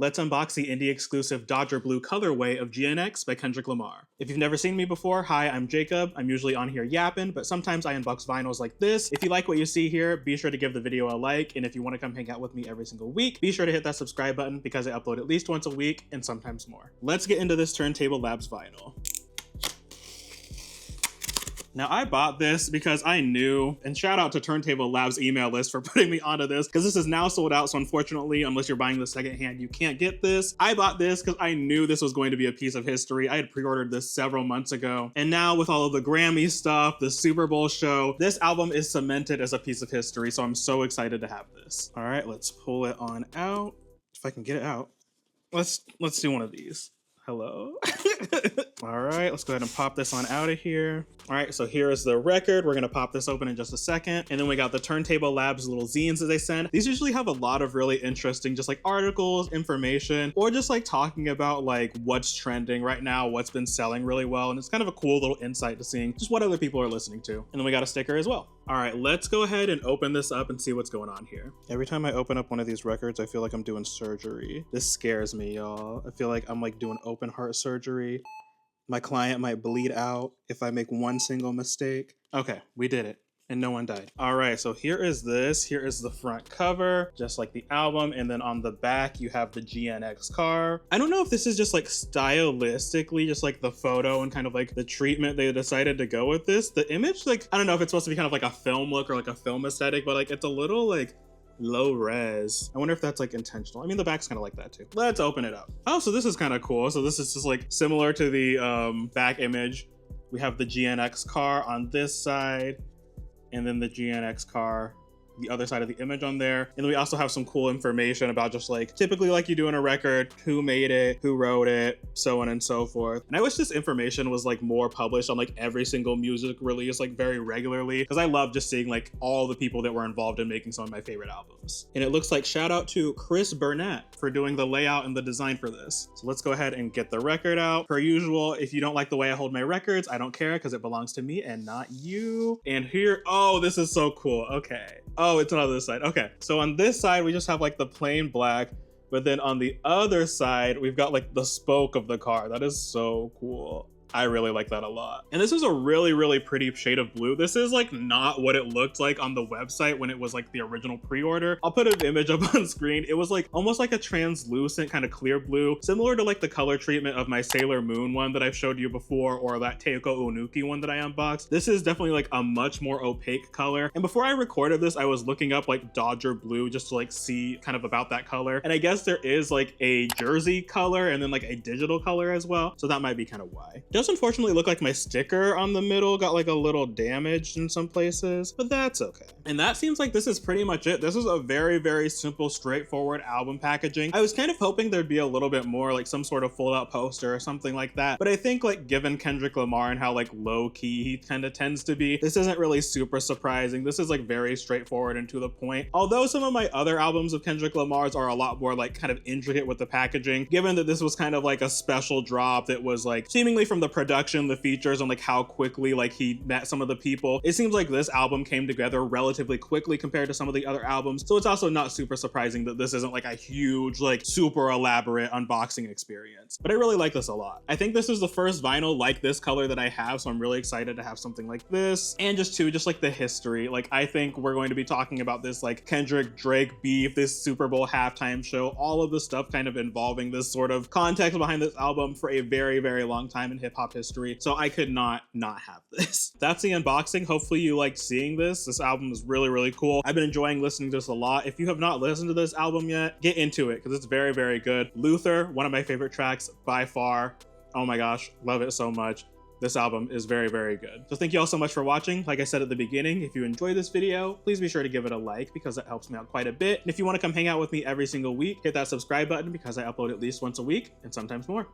Let's unbox the indie exclusive Dodger Blue colorway of GNX by Kendrick Lamar. If you've never seen me before, hi, I'm Jacob. I'm usually on here yapping, but sometimes I unbox vinyls like this. If you like what you see here, be sure to give the video a like, and if you want to come hang out with me every single week, be sure to hit that subscribe button because I upload at least once a week and sometimes more. Let's get into this Turntable Labs vinyl. Now I bought this because I knew, and shout out to Turntable Labs email list for putting me onto this, because this is now sold out, so unfortunately, unless you're buying the secondhand, you can't get this. I bought this because I knew this was going to be a piece of history. I had pre-ordered this several months ago, and now with all of the Grammy stuff, the Super Bowl show, this album is cemented as a piece of history, so I'm so excited to have this. All right, let's pull it on out. If I can get it out. Let's do one of these. Hello. All right, let's go ahead and pop this on out of here. All right, so here is the record. We're gonna pop this open in just a second. And then we got the Turntable Labs little zines that they send. These usually have a lot of really interesting, just like articles, information, or just like talking about like what's trending right now, what's been selling really well. And it's kind of a cool little insight to seeing just what other people are listening to. And then we got a sticker as well. All right, let's go ahead and open this up and see what's going on here. Every time I open up one of these records, I feel like I'm doing surgery. This scares me, y'all. I feel like I'm like doing open heart surgery. My client might bleed out if I make one single mistake. Okay, we did it. And no one died. All right, so here is this. Here is the front cover, just like the album. And then on the back, you have the GNX car. I don't know if this is just like stylistically, just like the photo and kind of like the treatment they decided to go with this. The image, like, I don't know if it's supposed to be kind of like a film look or like a film aesthetic, but like it's a little like low res. I wonder if that's like intentional. I mean, the back's kind of like that too. Let's open it up. Oh, so this is kind of cool. So this is just like similar to the back image. We have the GNX car on this side, and then the GNX car, the other side of the image on there. And then we also have some cool information about just like, typically like you do in a record, who made it, who wrote it, so on and so forth. And I wish this information was like more published on like every single music release, like very regularly, because I love just seeing like all the people that were involved in making some of my favorite albums. And it looks like shout out to Chris Burnett for doing the layout and the design for this. So let's go ahead and get the record out. Per usual, if you don't like the way I hold my records, I don't care because it belongs to me and not you. And here, oh, this is so cool. Okay. Oh, it's on this side. Okay, so on this side, we just have like the plain black, but then on the other side, we've got like the spoke of the car. That is so cool. I really like that a lot. And this is a really, really pretty shade of blue. This is like not what it looked like on the website when it was like the original pre-order. I'll put an image up on screen. It was like almost like a translucent kind of clear blue, similar to like the color treatment of my Sailor Moon one that I've showed you before, or that Teiko Onuki one that I unboxed. This is definitely like a much more opaque color. And before I recorded this, I was looking up like Dodger Blue just to like see kind of about that color. And I guess there is like a jersey color and then like a digital color as well. So that might be kind of why. Does unfortunately look like my sticker on the middle got like a little damaged in some places, but that's okay. And that seems like this is pretty much it. This is a very, very simple, straightforward album packaging. I was kind of hoping there'd be a little bit more, like some sort of fold out poster or something like that. But I think like given Kendrick Lamar and how like low key he kind of tends to be, this isn't really super surprising. This is like very straightforward and to the point. Although some of my other albums of Kendrick Lamar's are a lot more like kind of intricate with the packaging, given that this was kind of like a special drop that was like seemingly from the production, the features, and like how quickly like he met some of the people. It seems like this album came together relatively quickly compared to some of the other albums. So it's also not super surprising that this isn't like a huge, like super elaborate unboxing experience. But I really like this a lot. I think this is the first vinyl like this color that I have, so I'm really excited to have something like this. And just like the history. Like I think we're going to be talking about this like Kendrick Drake beef, this Super Bowl halftime show, all of the stuff kind of involving this sort of context behind this album for a very, very long time in hip-hop history, so I could not have this. That's the unboxing. Hopefully you liked seeing this. This album is really, really cool. I've been enjoying listening to this a lot. If you have not listened to this album yet, get into it because it's very, very good. Luther, one of my favorite tracks by far. Oh my gosh, love it so much. This album is very, very good. So thank you all so much for watching. Like I said at the beginning, if you enjoyed this video, please be sure to give it a like because that helps me out quite a bit. And if you want to come hang out with me every single week, hit that subscribe button because I upload at least once a week and sometimes more.